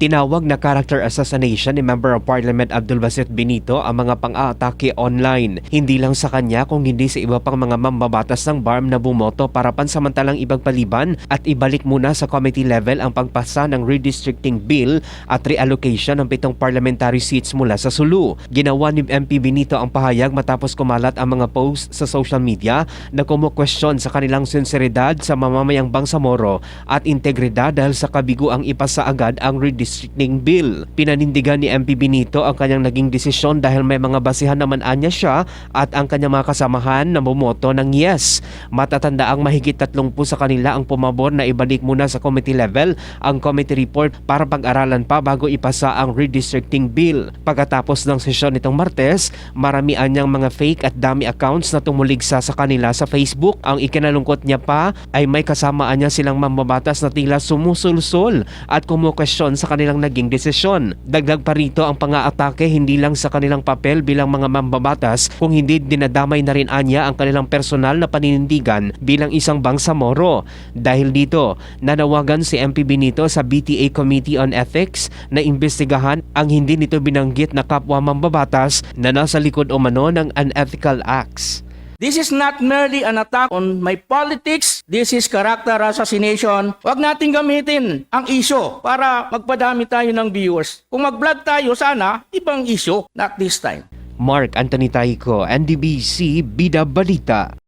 Tinawag na character assassination ni Member of Parliament Abdulbasit Benito ang mga pang-aatake online. Hindi lang sa kanya kung hindi sa iba pang mga mambabatas ng BARM na bumoto para pansamantalang ipagpaliban at ibalik muna sa committee level ang pagpasa ng redistricting bill at reallocation ng 7 parliamentary seats mula sa Sulu. Ginawa ni MP Benito ang pahayag matapos kumalat ang mga posts sa social media na kumukwestiyon sa kanilang sinseridad sa mamamayang Bangsamoro at integridad dahil sa kabiguang ipasa agad ang redistricting bill. Pinanindigan ni MP Benito ang kanyang naging desisyon dahil may mga basihan naman anya siya at ang kanyang mga kasamahan na bumoto ng yes. Matatanda ang mahigit 30 sa kanila ang pumabor na ibalik muna sa committee level ang committee report para pag-aralan pa bago ipasa ang redistricting bill. Pagkatapos ng sesyon nitong Martes, marami anyang mga fake at dummy accounts na tumuligsa sa kanila sa Facebook. Ang ikinalungkot niya pa ay may kasamaan niya silang mambabatas na tila sumusulsol at kumukwestiyon sa kanilang naging desisyon. Dagdag pa rito ang pang-aatake hindi lang sa kanilang papel bilang mga mambabatas kung hindi dinadamay na rin anya ang kanilang personal na paninindigan bilang isang Bangsamoro. Dahil dito, nanawagan si MP Benito sa BTA Committee on Ethics na imbestigahan ang hindi nito binanggit na kapwa mambabatas na nasa likod umano ng unethical acts. This is not merely an attack on my politics. This is character assassination. Huwag nating gamitin ang issue para magpadami tayo ng viewers. Kung mag-vlog tayo, sana ibang issue, not this time. Mark Anthony Taico, NDBC Bida Balita.